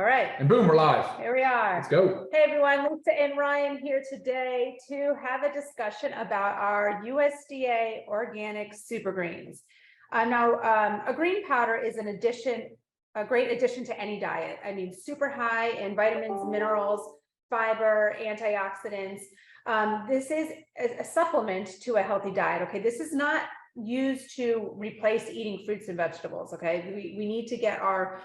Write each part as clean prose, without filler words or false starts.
All right. And boom, we're live. Here we are. Let's go. Hey everyone, Lisa and Ryan here today to have a discussion about our USDA Organic Super Greens. Now, a green powder is a great addition to any diet. I mean, super high in vitamins, minerals, fiber, antioxidants. This is a supplement to a healthy diet. Okay, this is not used to replace eating fruits and vegetables. Okay, we need to get our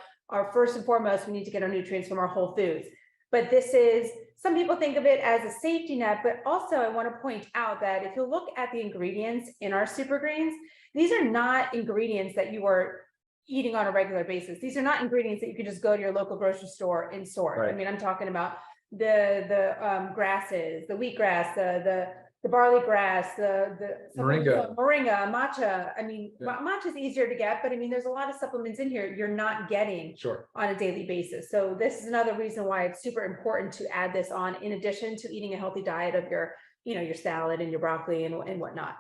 first and foremost, we need to get our nutrients from our whole foods. But this is, some people think of it as a safety net, but also I want to point out that if you look at the ingredients in our super greens, these are not ingredients that you are eating on a regular basis. These are not ingredients that you can just go to your local grocery store and sort. Right. I mean, I'm talking about the grasses, the wheatgrass, the barley grass, the moringa, matcha. I mean, matcha is easier to get, but I mean, there's a lot of supplements in here you're not getting on a daily basis. So this is another reason why it's super important to add this on, in addition to eating a healthy diet of your, your salad and your broccoli and whatnot.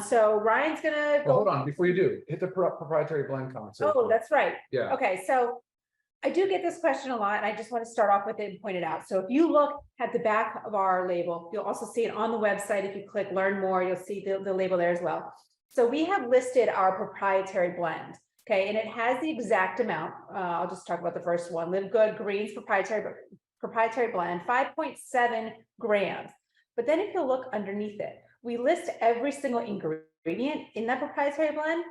So Ryan's gonna go. Well, hold on, before you do, hit the proprietary blend concept. Oh, that's right. Yeah. Okay, so I do get this question a lot, and I just want to start off with it and point it out. So if you look at the back of our label, you'll also see it on the website. If you click learn more, you'll see the label there as well. So we have listed our proprietary blend, okay, and it has the exact amount. I'll just talk about the first one, LiveGood Greens proprietary blend, 5.7 grams. But then if you look underneath it, we list every single ingredient in that proprietary blend,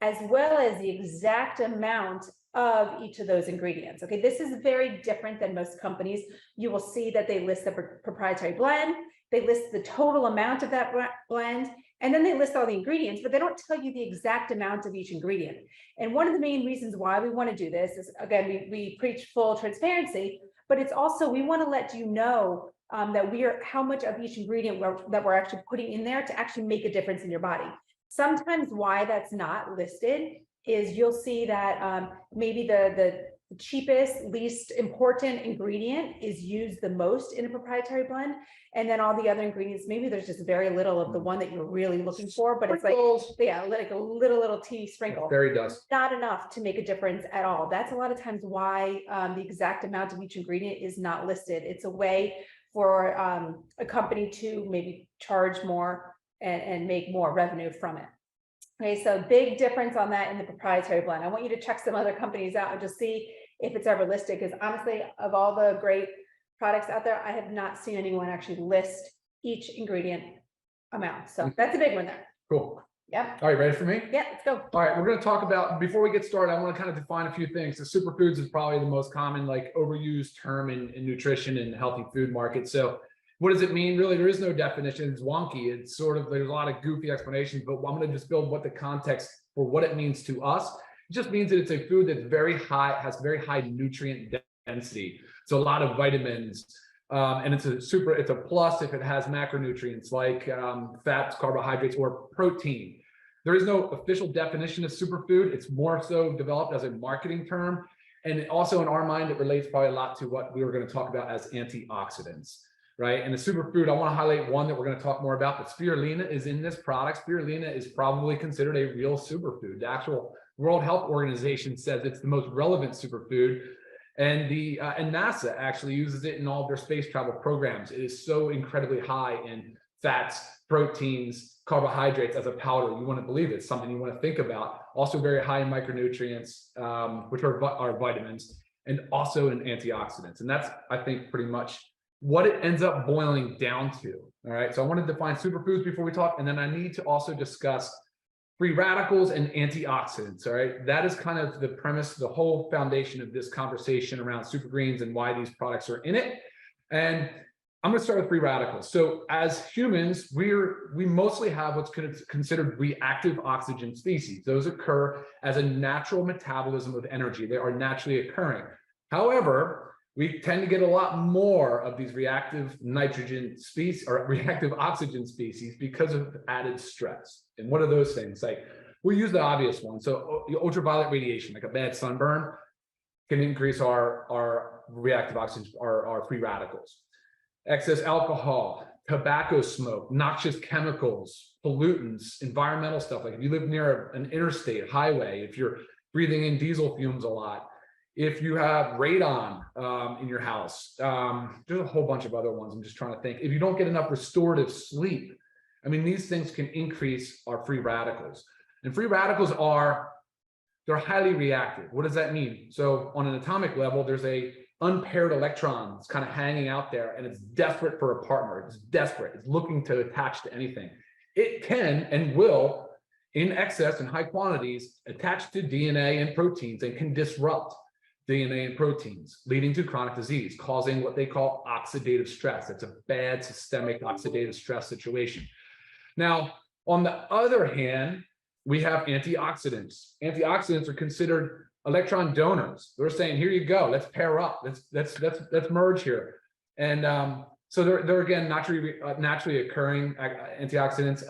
as well as the exact amount of each of those ingredients. Okay, this is very different than most companies. You will see that they list the proprietary blend, they list the total amount of that blend, and then they list all the ingredients, but they don't tell you the exact amount of each ingredient. And one of the main reasons why we want to do this is, again, we preach full transparency, but it's also, we want to let you know that how much of each ingredient that we're actually putting in there to actually make a difference in your body. Sometimes why that's not listed is you'll see that maybe the cheapest, least important ingredient is used the most in a proprietary blend. And then all the other ingredients, maybe there's just very little of the one that you're really looking for, but Sprinkles. It's like a little teeny sprinkle. Fairy dust. Not enough to make a difference at all. That's a lot of times why the exact amount of each ingredient is not listed. It's a way for a company to maybe charge more and make more revenue from it. Okay, so big difference on that in the proprietary blend. I want you to check some other companies out and just see if it's ever listed, because honestly, of all the great products out there, I have not seen anyone actually list each ingredient amount. So that's a big one there. Cool. Yep. All right, ready for me? Yeah, let's go. All right, we're going to talk about, before we get started, I want to kind of define a few things. The superfoods is probably the most common, like, overused term in nutrition and healthy food market. So what does it mean? Really, there is no definition. It's wonky. It's sort of, there's a lot of goofy explanations, but I'm going to just build what the context for what it means to us. It just means that it's a food that's very high, has very high nutrient density. So a lot of vitamins, and it's a plus if it has macronutrients like fats, carbohydrates, or protein. There is no official definition of superfood. It's more so developed as a marketing term. And also in our mind, it relates probably a lot to what we were going to talk about as antioxidants. Right, and the superfood, I want to highlight one that we're going to talk more about, but spirulina is in this product. Spirulina is probably considered a real superfood. The actual World Health Organization says it's the most relevant superfood, and and NASA actually uses it in all of their space travel programs. It is so incredibly high in fats, proteins, carbohydrates as a powder. You want to believe it's something you want to think about. Also very high in micronutrients, which are vitamins, and also in antioxidants. And that's, I think, pretty much what it ends up boiling down to. All right, so I want to define superfoods before we talk, and then I need to also discuss free radicals and antioxidants. All right, that is kind of the premise, the whole foundation of this conversation around super greens and why these products are in it. And I'm going to start with free radicals. So as humans, we mostly have what's considered reactive oxygen species. Those occur as a natural metabolism of energy. They are naturally occurring. However, we tend to get a lot more of these reactive nitrogen species or reactive oxygen species because of added stress. And what are those things? Like, we'll use the obvious one. So ultraviolet radiation, like a bad sunburn, can increase our reactive oxygen, our free radicals. Excess alcohol, tobacco smoke, noxious chemicals, pollutants, environmental stuff. Like if you live near an interstate highway, if you're breathing in diesel fumes a lot, If you have radon in your house, there's a whole bunch of other ones. I'm just trying to think. If you don't get enough restorative sleep, I mean, these things can increase our free radicals. And free radicals they're highly reactive. What does that mean? So on an atomic level, there's a unpaired electron that's kind of hanging out there, and it's desperate for a partner. It's desperate. It's looking to attach to anything. It can and will, in excess and high quantities, attach to DNA and proteins and can disrupt DNA and proteins, leading to chronic disease, causing what they call oxidative stress. It's a bad systemic oxidative stress situation. Now, on the other hand, we have antioxidants. Antioxidants are considered electron donors. They're saying, here you go, let's pair up, let's merge here. And so they're again naturally occurring antioxidants.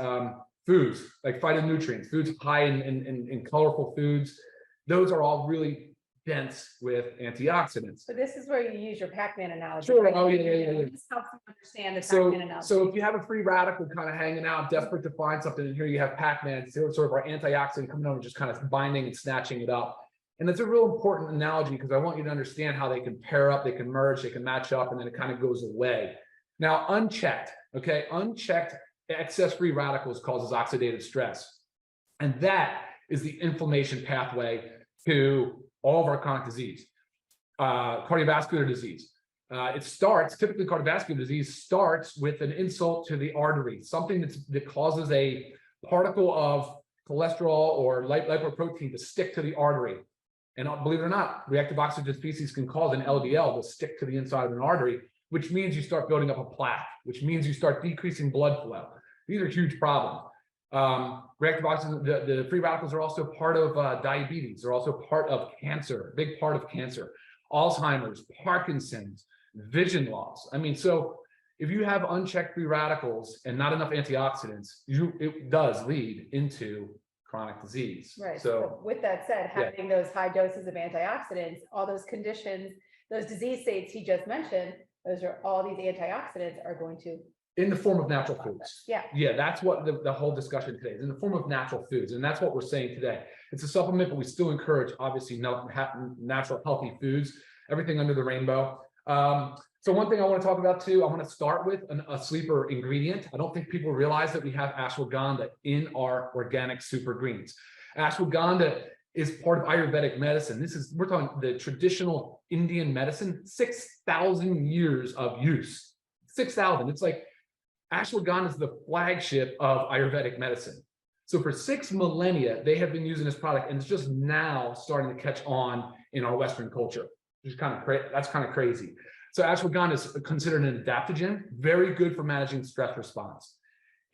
Foods like phytonutrients, foods high in colorful foods, those are all really dense with antioxidants. So this is where you use your Pac-Man analogy. Sure. Right? Oh, yeah. This helps you understand the So, Pac-Man analogy. so if you have a free radical kind of hanging out, desperate to find something, and here you have Pac-Man, sort of our antioxidant coming over, just kind of binding and snatching it up. And it's a real important analogy because I want you to understand how they can pair up, they can merge, they can match up, and then it kind of goes away. Now, unchecked, okay, unchecked excess free radicals causes oxidative stress. And that is the inflammation pathway to all of our chronic disease, cardiovascular disease. Typically cardiovascular disease starts with an insult to the artery, something that causes a particle of cholesterol or lipoprotein to stick to the artery. And believe it or not, reactive oxygen species can cause an LDL to stick to the inside of an artery, which means you start building up a plaque, which means you start decreasing blood flow. These are huge problems. Reactive oxygen, the free radicals are also part of diabetes. They're also part of cancer, a big part of cancer, Alzheimer's, Parkinson's, vision loss. I mean, so if you have unchecked free radicals and not enough antioxidants, it does lead into chronic disease. Right. So with that said, having those high doses of antioxidants, all those conditions, those disease states he just mentioned, those are all these antioxidants are going to. In the form of natural foods. Yeah. Yeah, that's what the whole discussion today is, in the form of natural foods. And that's what we're saying today. It's a supplement, but we still encourage, obviously, natural, healthy foods, everything under the rainbow. So one thing I want to talk about too, I want to start with a sleeper ingredient. I don't think people realize that we have ashwagandha in our organic super greens. Ashwagandha is part of Ayurvedic medicine. We're talking the traditional Indian medicine, 6,000 years of use. 6,000. It's like ashwagandha is the flagship of Ayurvedic medicine. So for 6 millennia, they have been using this product, and it's just now starting to catch on in our Western culture. That's kind of crazy. So ashwagandha is considered an adaptogen, very good for managing stress response.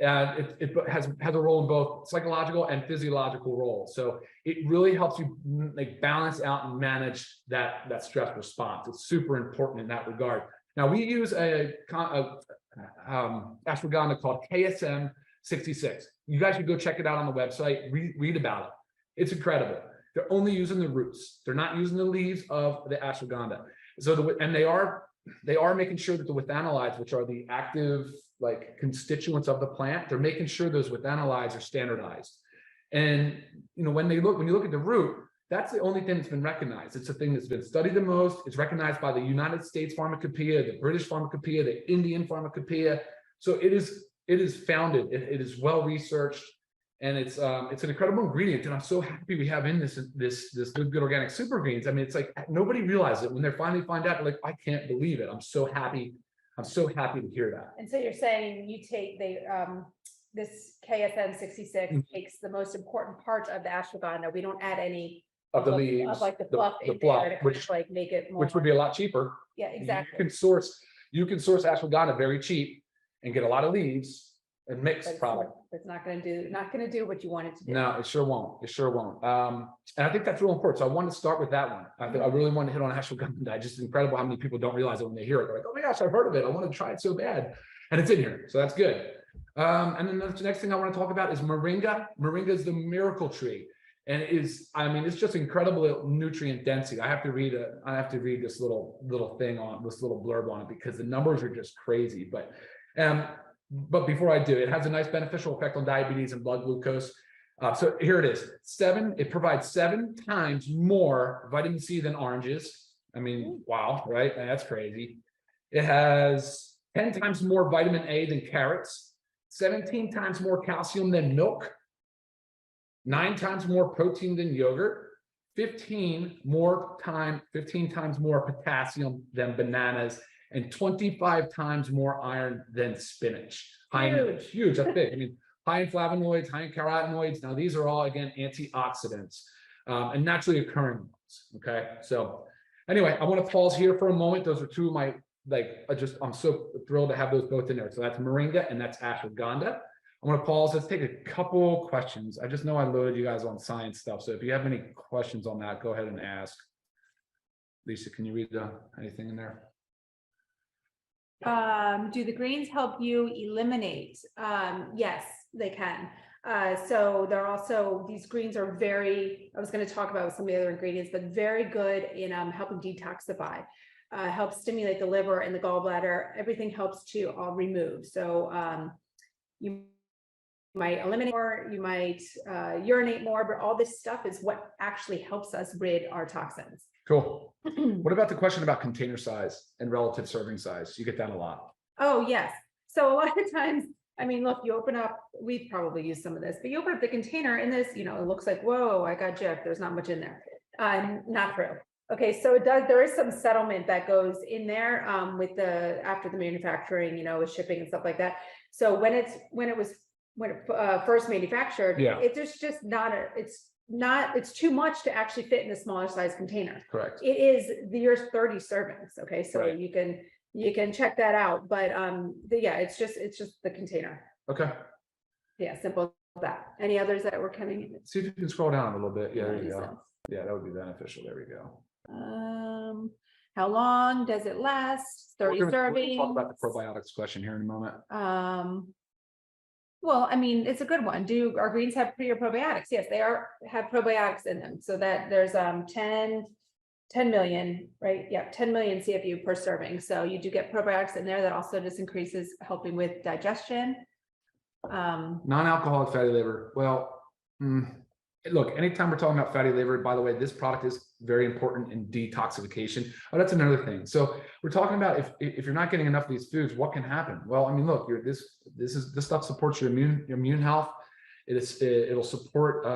And it has a role in both psychological and physiological roles. So it really helps you like balance out and manage that stress response. It's super important in that regard. Now we use a ashwagandha called KSM 66. You guys should go check it out on the website, read about it. It's incredible. They're only using the roots. They're not using the leaves of the ashwagandha. So they are making sure that the withanolides, which are the active like constituents of the plant, they're making sure those withanolides are standardized. And when you look at the root, that's the only thing that's been recognized. It's the thing that's been studied the most. It's recognized by the United States Pharmacopoeia, the British Pharmacopoeia, the Indian Pharmacopoeia. So it is founded. It is well researched, and it's an incredible ingredient. And I'm so happy we have in this LiveGood Organic Super Greens. I mean, it's like nobody realized it when they finally find out. They're like, I can't believe it. I'm so happy. I'm so happy to hear that. And so you're saying you take this KSM 66 takes the most important part of the ashwagandha. We don't add any of the leaves, of like the fluff, which like make it more, which would be a lot cheaper. Yeah, exactly. You can source ashwagandha very cheap and get a lot of leaves and mixed product. It's not going to do what you want it to do. No, it sure won't. It sure won't. And I think that's real important. So I wanted to start with that one. I really want to hit on ashwagandha. It's just incredible how many people don't realize it when they hear it. They're like, oh my gosh, I've heard of it. I want to try it so bad. And it's in here. So that's good. And then the next thing I want to talk about is moringa. Moringa is the miracle tree. And it's just incredible nutrient density. I have to read this little thing on this little blurb on it because the numbers are just crazy. But before I do, it has a nice beneficial effect on diabetes and blood glucose. So here it is. It provides 7 times more vitamin C than oranges. I mean, wow, right? That's crazy. It has 10 times more vitamin A than carrots, 17 times more calcium than milk, 9 times more protein than yogurt, 15 times more potassium than bananas, and 25 times more iron than spinach. Huge, that's big. I mean, high in flavonoids, high in carotenoids. Now, these are all, again, antioxidants and naturally occurring ones. Okay. So anyway, I want to pause here for a moment. Those are 2 of my, I'm so thrilled to have those both in there. So that's moringa and that's ashwagandha. I want to pause. Let's take a couple questions. I just know I loaded you guys on science stuff. So if you have any questions on that, go ahead and ask. Lisa, can you read anything in there? Do the greens help you eliminate? Yes, they can. So they're also, these greens are very, I was going to talk about some of the other ingredients, but very good in helping detoxify, helps stimulate the liver and the gallbladder. Everything helps to remove. So you might eliminate more, you might urinate more, but all this stuff is what actually helps us rid our toxins. Cool. What about the question about container size and relative serving size? You get that a lot. Oh, yes. So a lot of times, I mean, look, you open up, we've probably used some of this, but you open up the container and this, you know, it looks like, whoa, I got gypped. There's not much in there. Not true. Okay, so there is some settlement that goes in there with after the manufacturing, you know, with shipping and stuff like that. So when it first manufactured, Yeah. it's just not it's too much to actually fit in a smaller size container. Correct. It is your 30 servings. Okay, so Right. you can check that out, but yeah, it's just the container. Okay. Yeah, simple as that. Any others that were coming in? See if you can scroll down a little bit. Yeah, there you go. Sense. Yeah, that would be beneficial. There we go. How long does it last? 30 We're gonna servings. talk about the probiotics question here in a moment. Well, I mean, it's a good one. Do our greens have pre or probiotics? Yes, they have probiotics in them. So that there's 10 million, right? Yeah, 10 million CFU per serving. So you do get probiotics in there. That also just increases helping with digestion. Non-alcoholic fatty liver. Well, look, anytime we're talking about fatty liver, by the way, this product is very important in detoxification. Oh, that's another thing. So we're talking about if you're not getting enough of these foods, what can happen? Well, I mean, look, this stuff supports your immune health. It'll support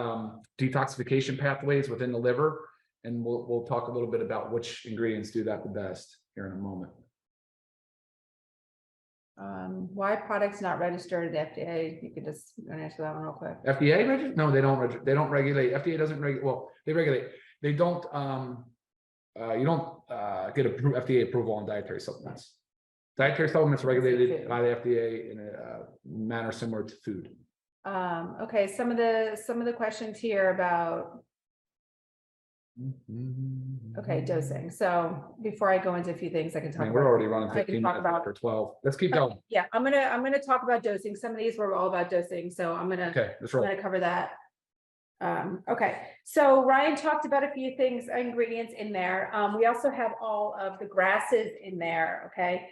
detoxification pathways within the liver, and we'll talk a little bit about which ingredients do that the best here in a moment. Why products not registered at the FDA? You could just answer that one real quick. FDA register? No, they don't regulate. FDA doesn't regulate. Well, they regulate. They don't. You don't get FDA approval on dietary supplements. Dietary supplements are regulated by the FDA in a manner similar to food. Okay, some of the questions here about. Okay, dosing. So before I go into a few things, I can talk about. We're already running 15 minutes after 12. Let's keep going. Yeah, I'm gonna talk about dosing. Some of these were all about dosing, so I'm gonna cover that. Okay, so Ryan talked about a few things, ingredients in there. We also have all of the grasses in there. Okay,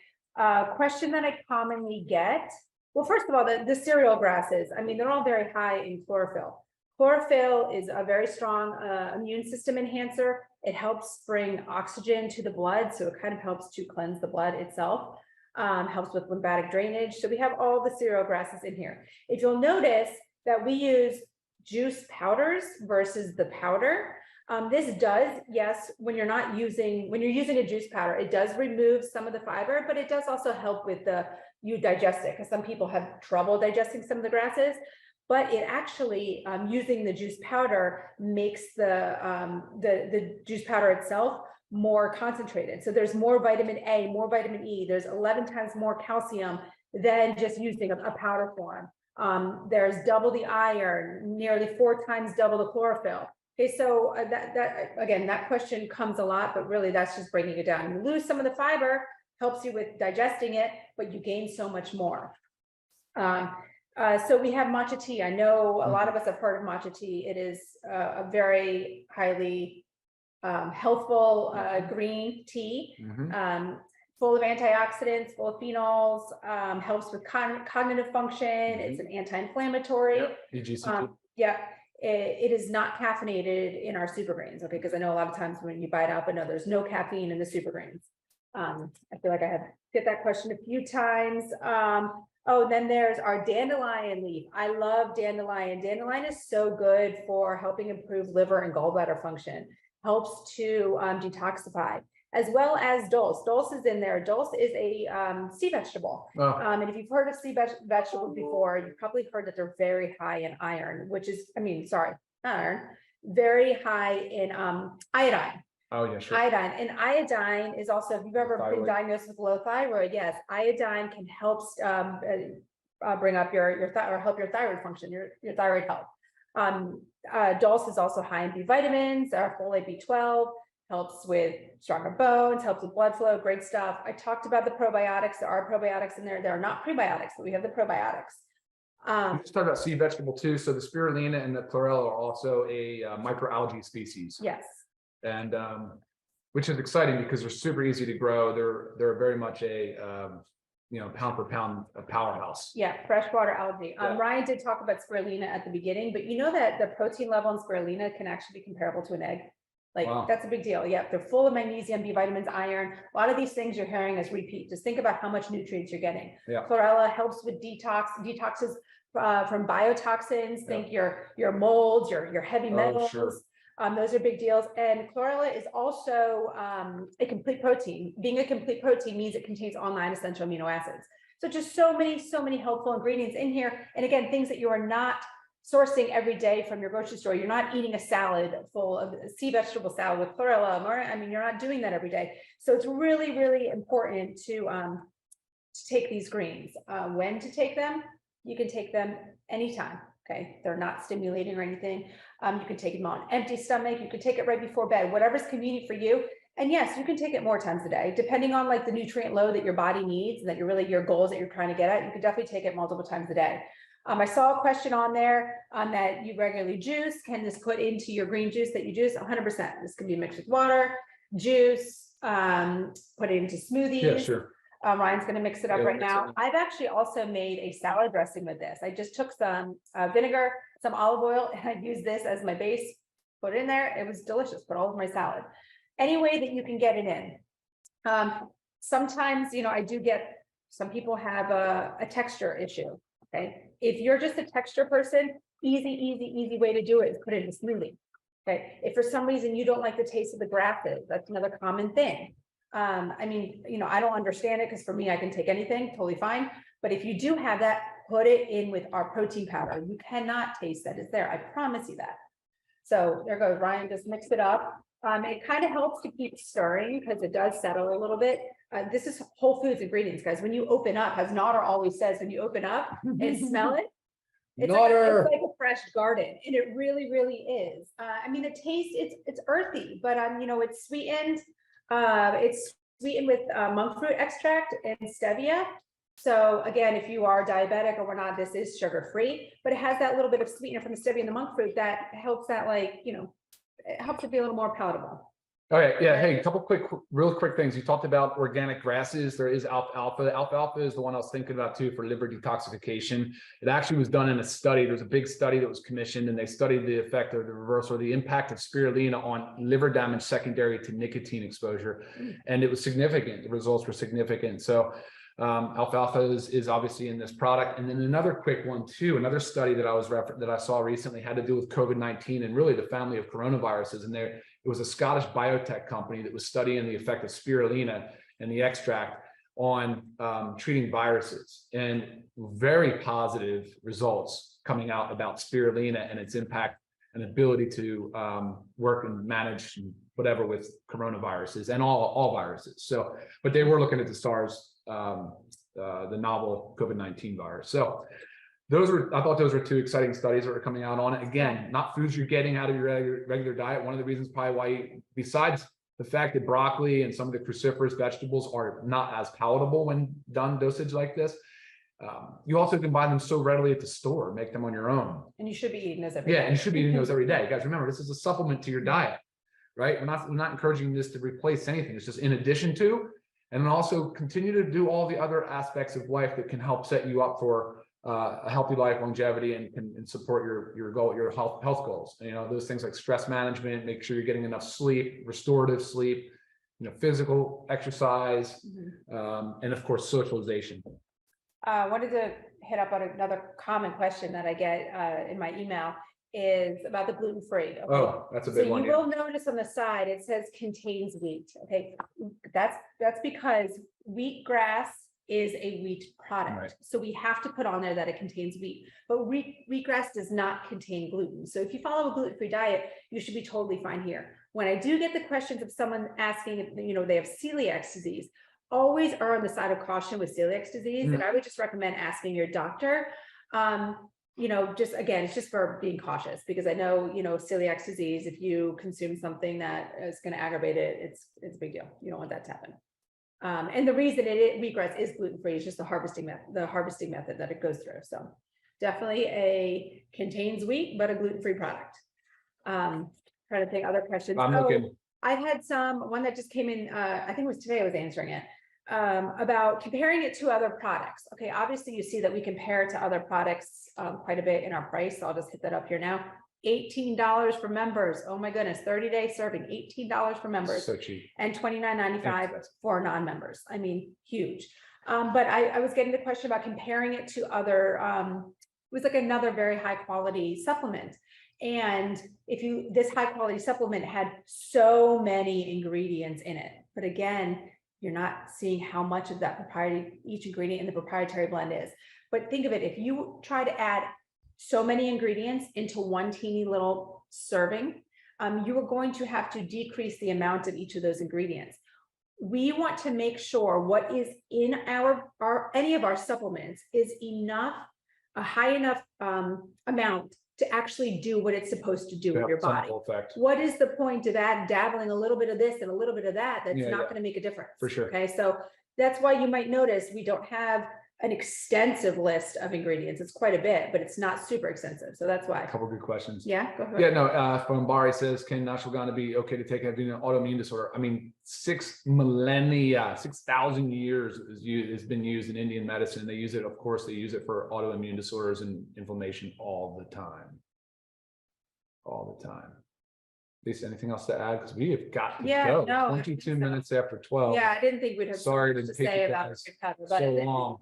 question that I commonly get. Well, first of all, the cereal grasses. I mean, they're all very high in chlorophyll. Chlorophyll is a very strong immune system enhancer. It helps bring oxygen to the blood, so it kind of helps to cleanse the blood itself, helps with lymphatic drainage. So we have all the cereal grasses in here. If you'll notice that we use juice powders versus the powder, this does, yes, when you're using a juice powder, it does remove some of the fiber, but it does also help with you digest it, because some people have trouble digesting some of the grasses. But it actually, using the juice powder makes the juice powder itself more concentrated. So there's more vitamin A, more vitamin E. There's 11 times more calcium than just using a powder form. There's double the iron, nearly 4 times double the chlorophyll. Okay, so that question comes a lot, but really that's just breaking it down. You lose some of the fiber, helps you with digesting it, but you gain so much more. So we have matcha tea. I know a lot of us have heard of matcha tea. It is a very highly healthful green tea, full of antioxidants, full of phenols, helps with cognitive function. It's an anti-inflammatory. EGCT. Yeah, it is not caffeinated in our super greens, okay? Because I know a lot of times when you buy it out, but no, there's no caffeine in the super greens. I feel like I had get that question a few times. Oh, then there's our dandelion leaf. I love dandelion. Dandelion is so good for helping improve liver and gallbladder function, helps to detoxify, as well as dulse. Dulse is in there. Dulse is a sea vegetable. Oh. And if you've heard of sea vegetables before, you've probably heard that they're very high in iron, which is, not iron, very high in iodine. Oh, yeah, sure. Iodine. And iodine is also, if you've ever been diagnosed with low thyroid, yes, iodine can help bring up your or help your thyroid function, your thyroid health. Dulse is also high in B vitamins, folate B12, helps with stronger bones, helps with blood flow, great stuff. I talked about the probiotics. There are probiotics in there. There are not prebiotics, but we have the probiotics. We just talked about sea vegetable too. So the spirulina and the chlorella are also a microalgae species. Yes. And which is exciting because they're super easy to grow. They're very much a pound for pound a powerhouse. Yeah, freshwater algae. Yeah. Ryan did talk about spirulina at the beginning, but you know that the protein level in spirulina can actually be comparable to an egg. Like, wow. That's a big deal. Yeah, they're full of magnesium, B vitamins, iron. A lot of these things you're hearing us repeat. Just think about how much nutrients you're getting. Yeah. Chlorella helps with detoxes from biotoxins. Think your molds, your heavy metals. Sure. Those are big deals. And chlorella is also a complete protein. Being a complete protein means it contains all 9 essential amino acids. So just so many helpful ingredients in here. And again, things that you are not sourcing every day from your grocery store. You're not eating a salad full of sea vegetable salad with chlorella. You're not doing that every day. So it's really important to take these greens. When to take them? You can take them anytime. Okay, they're not stimulating or anything. You can take them on empty stomach. You can take it right before bed, whatever's convenient for you. And yes, you can take it more times a day, depending on like the nutrient load that your body needs and that your goals that you're trying to get at. You can definitely take it multiple times a day. I saw a question on there that you regularly juice. Can this put into your green juice that you juice? 100%. This can be mixed with water, juice, put it into smoothies. Yeah, sure. Ryan's going to mix it up right now. I've actually also made a salad dressing with this. I just took some vinegar, some olive oil, and I used this as my base, put it in there. It was delicious, put all over my salad. Any way that you can get it in. Sometimes, I do get, some people have a texture issue, okay? If you're just a texture person, easy way to do it is put it in a smoothie, okay? If for some reason you don't like the taste of the grasses, that's another common thing. I don't understand it because for me, I can take anything, totally fine. But if you do have that, put it in with our protein powder. You cannot taste that it's there. I promise you that. So there goes Ryan, just mix it up. It kind of helps to keep stirring because it does settle a little bit. This is whole foods ingredients, guys. When you open up, as Nodder always says, when you open up and smell it, it's like a fresh garden, and it really is. The taste, it's earthy, but it's sweetened. It's sweetened with monk fruit extract and stevia. So again, if you are diabetic or whatnot, this is sugar-free, but it has that little bit of sweetener from the stevia and the monk fruit that helps that, it helps it be a little more palatable. Okay, yeah. Hey, a couple real quick things. You talked about organic grasses. There is alfalfa. Alfalfa is the one I was thinking about too for liver detoxification. It actually was done in a study. There was a big study that was commissioned, and they studied the effect of the reverse or the impact of spirulina on liver damage secondary to nicotine exposure, and it was significant. The results were significant. So alfalfa is obviously in this product. And then another quick one too, another study that I saw recently had to do with COVID-19 and really the family of coronaviruses. And it was a Scottish biotech company that was studying the effect of spirulina and the extract on treating viruses, and very positive results coming out about spirulina and its impact and ability to work and manage whatever with coronaviruses and all viruses. So, but they were looking at the SARS, the novel COVID-19 virus. So I thought those were two exciting studies that were coming out on it. Again, not foods you're getting out of your regular diet. One of the reasons probably why, besides the fact that broccoli and some of the cruciferous vegetables are not as palatable when done dosage like this, you also can buy them so readily at the store, make them on your own. And you should be eating those every day. Yeah, and you should be eating those every day. Guys, remember, this is a supplement to your diet, right? We're not encouraging this to replace anything. It's just in addition to, and then also continue to do all the other aspects of life that can help set you up for a healthy life, longevity, and can support your goal, your health goals. You know, those things like stress management, make sure you're getting enough sleep, restorative sleep, you know, physical exercise, and of course, socialization. Wanted to hit up on another common question that I get in my email is about the gluten-free. Okay? Oh, that's a big one. So you will notice on the side, it says contains wheat. Okay, that's because wheatgrass is a wheat product. Right. So we have to put on there that it contains wheat, but wheatgrass does not contain gluten. So if you follow a gluten-free diet, you should be totally fine here. When I do get the questions of someone asking if, you know, they have celiac disease, always err on the side of caution with celiac disease. And I would just recommend asking your doctor. You know, just again, it's just for being cautious, because I know, you know, celiac disease, if you consume something that is going to aggravate it, it's a big deal. You don't want that to happen. And the reason wheatgrass is gluten-free is just the harvesting method that it goes through. So definitely contains wheat, but a gluten-free product. Trying to think other questions. I had one that just came in, I think it was today I was answering it, about comparing it to other products. Okay, obviously you see that we compare it to other products quite a bit in our price. So I'll just hit that up here now. $18 for members. Oh my goodness, 30-day serving, $18 for members. So cheap. And $29.95 for non-members. I mean, huge. But I was getting the question about comparing it to other, it was like another very high quality supplement. And this high quality supplement had so many ingredients in it, but again, you're not seeing how much of that each ingredient in the proprietary blend is. But think of it, if you try to add so many ingredients into one teeny little serving, you are going to have to decrease the amount of each of those ingredients. We want to make sure what is in any of our supplements is a high enough amount to actually do what it's supposed to do with your body. What is the point of dabbling a little bit of this and a little bit of that? That's not going to make a difference. For sure. Okay, so that's why you might notice we don't have an extensive list of ingredients. It's quite a bit, but it's not super extensive. So that's why. A couple of good questions. Yeah, go ahead. Yeah, no, from Bari says, can ashwagandha be okay to take having an autoimmune disorder? I mean, 6,000 years has been used in Indian medicine. They use it, of course, they use it for autoimmune disorders and inflammation all the time. All the time. Lisa, anything else to add? Because we have got to go. No, 22 minutes after 12. Yeah, I didn't think we'd have Sorry to to say about it, so long.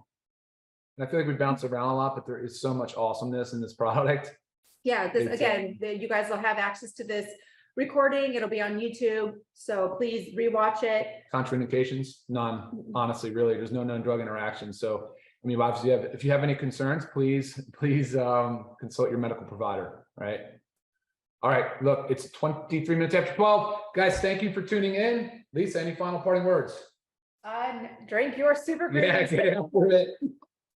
And I feel like we bounce around a lot, but there is so much awesomeness in this product. Yeah, you guys will have access to this recording. It'll be on YouTube. So please rewatch it. Contraindications? None. Honestly, really, there's no known drug interaction. So, I mean, obviously, if you have any concerns, please consult your medical provider, right? All right, look, it's 23 minutes after 12. Guys, thank you for tuning in. Lisa, any final parting words? Drink your Super Greens. Yeah, get out for it.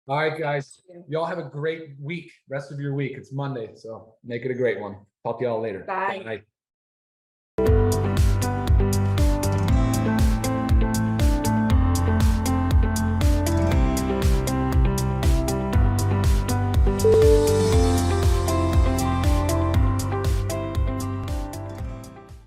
All right, guys, y'all have a great week, rest of your week. It's Monday, so make it a great one. Talk to y'all later. Bye. Bye.